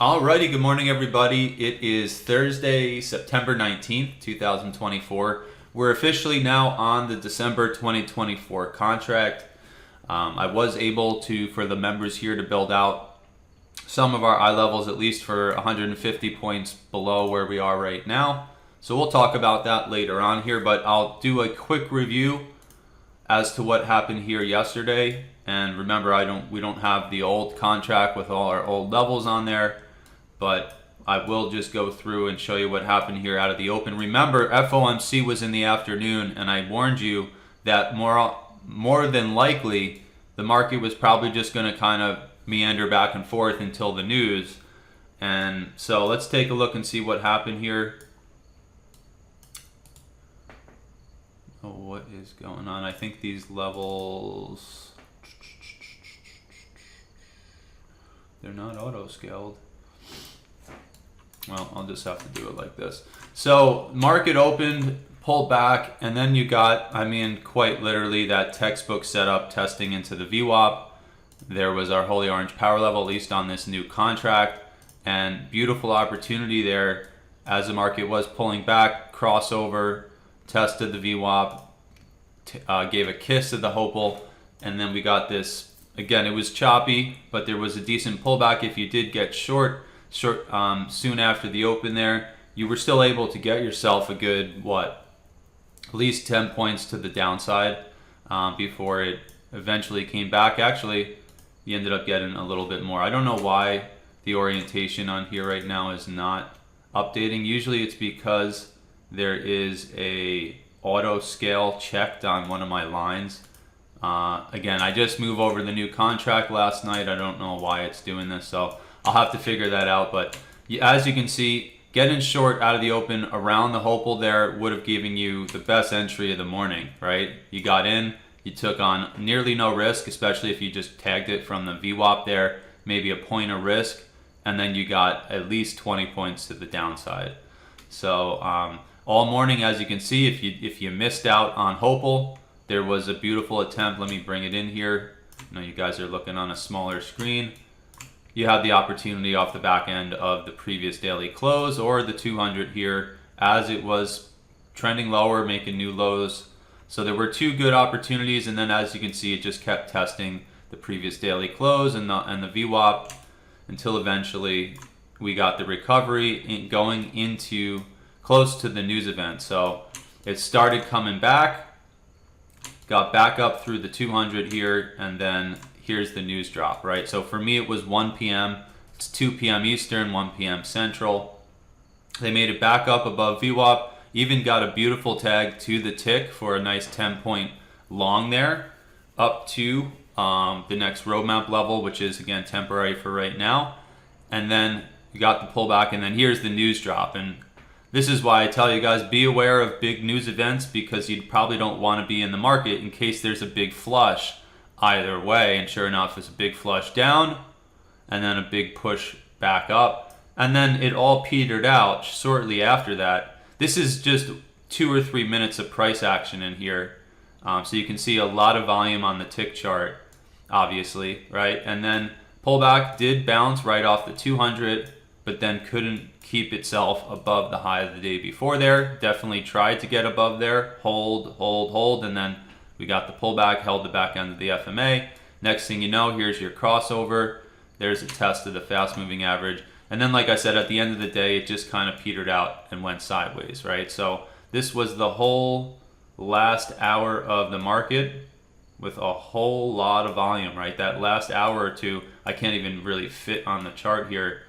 Alrighty, good morning everybody. It is Thursday, September 19th, 2024. We're officially now on the December 2024 contract. I was able to, for the members here, to build out some of our eye levels, at least for 150 points below where we are right now. So we'll talk about that later on here, but I'll do a quick review as to what happened here yesterday. And remember, we don't have the old contract with all our old levels on there, but I will just go through and show you what happened here out of the open. Remember, FOMC was in the afternoon, and I warned you that more than likely the market was probably just going to kind of meander back and forth until the news. And so let's take a look and see what happened here. Oh, what is going on? I think these levels, they're not auto-scaled. Well, I'll just have to do it like this. So market opened, pulled back, and then you got, quite literally that textbook setup testing into the VWAP. There was our holy orange power level, at least on this new contract, and beautiful opportunity there as the market was pulling back, crossover, tested the VWAP, gave a kiss to the hopeful, and then we got this. Again, it was choppy, but there was a decent pullback. If you did get short soon after the open there, you were still able to get yourself a good, at least 10 points to the downside before it eventually came back. Actually, you ended up getting a little bit more. I don't know why the orientation on here right now is not updating. Usually it's because there is a auto scale checked on one of my lines. Again, I just moved over the new contract last night. I don't know why it's doing this, so I'll have to figure that out. But as you can see, getting short out of the open around the hopeful there would have given you the best entry of the morning, right? You got in, you took on nearly no risk, especially if you just tagged it from the VWAP there, maybe a point of risk, and then you got at least 20 points to the downside. So all morning, as you can see, if you missed out on hopeful, there was a beautiful attempt. Let me bring it in here. I know you guys are looking on a smaller screen. You have the opportunity off the back end of the previous daily close or the 200 here as it was trending lower, making new lows. So there were two good opportunities, and then as you can see, it just kept testing the previous daily close and the VWAP until eventually we got the recovery going into close to the news event. So it started coming back, got back up through the 200 here, and then here's the news drop, right? So for me, it was 1 p.m. It's 2 p.m. Eastern, 1 p.m. Central. They made it back up above VWAP, even got a beautiful tag to the tick for a nice 10-point long there, up to the next roadmap level, which is, again, temporary for right now. And then you got the pullback, and then here's the news drop. And this is why I tell you guys, be aware of big news events, because you probably don't want to be in the market in case there's a big flush either way. And sure enough, it's a big flush down and then a big push back up, and then it all petered out shortly after that. This is just 2 or 3 minutes of price action in here, so you can see a lot of volume on the tick chart, obviously, right? And then pullback did bounce right off the 200, but then couldn't keep itself above the high of the day before there. Definitely tried to get above there, hold, and then we got the pullback, held the back end of the FMA. Next thing you know, here's your crossover. There's a test of the fast moving average. And then, like I said, at the end of the day, it just kind of petered out and went sideways, right? So this was the whole last hour of the market with a whole lot of volume, right? That last hour or two, I can't even really fit on the chart here.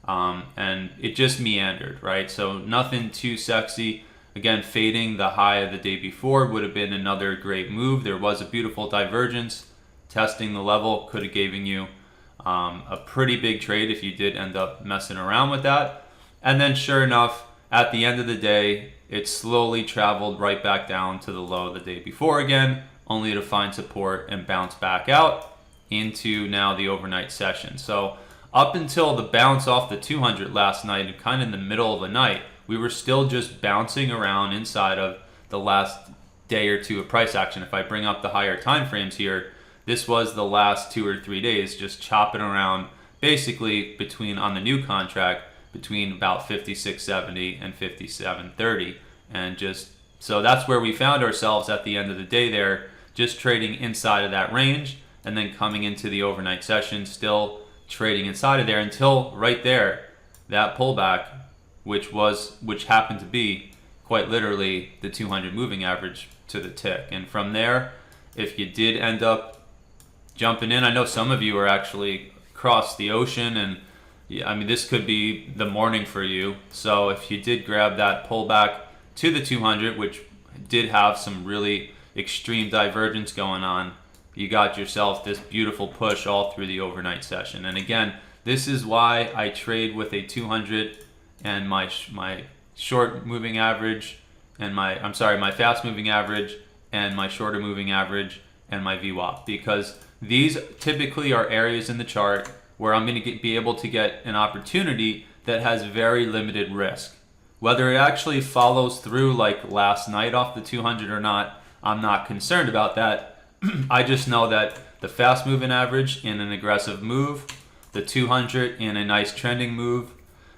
And it just meandered, right? So nothing too sexy. Again, fading the high of the day before would have been another great move. There was a beautiful divergence. Testing the level could have given you a pretty big trade if you did end up messing around with that. And then sure enough, at the end of the day, it slowly traveled right back down to the low of the day before again, only to find support and bounce back out into now the overnight session. So up until the bounce off the 200 last night, and kind of in the middle of the night, we were still just bouncing around inside of the last day or two of price action. If I bring up the higher time frames here, this was the last 2 or 3 days just chopping around basically between, on the new contract, between about 56.70 and 57.30. And just, so that's where we found ourselves at the end of the day there, just trading inside of that range, and then coming into the overnight session still trading inside of there until right there, that pullback, which happened to be quite literally the 200 moving average to the tick. And from there, if you did end up jumping in, I know some of you are actually across the ocean, and yeah, I mean, this could be the morning for you. So if you did grab that pullback to the 200, which did have some really extreme divergence going on, you got yourself this beautiful push all through the overnight session. And again, this is why I trade with a 200 and my short moving average and my fast moving average and my shorter moving average and my VWAP, because these typically are areas in the chart where I'm going to be able to get an opportunity that has very limited risk. Whether it actually follows through like last night off the 200 or not, I'm not concerned about that. I just know that the fast moving average in an aggressive move, the 200 in a nice trending move,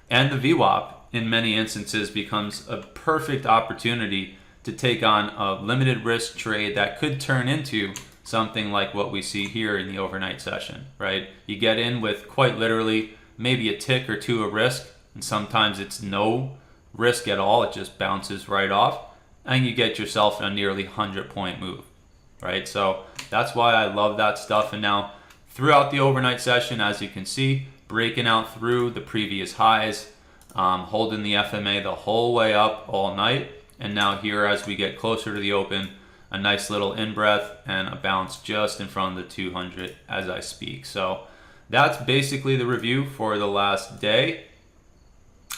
and the VWAP in many instances becomes a perfect opportunity to take on a limited risk trade that could turn into something like what we see here in the overnight session, right? You get in with quite literally maybe a tick or two of risk, and sometimes it's no risk at all, it just bounces right off, and you get yourself a nearly 100-point move, right? So that's why I love that stuff. And now throughout the overnight session, as you can see, breaking out through the previous highs, holding the FMA the whole way up all night, and now here as we get closer to the open, a nice little in-breath and a bounce just in front of the 200 as I speak. So that's basically the review for the last day.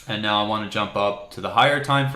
And now I want to jump up to the higher time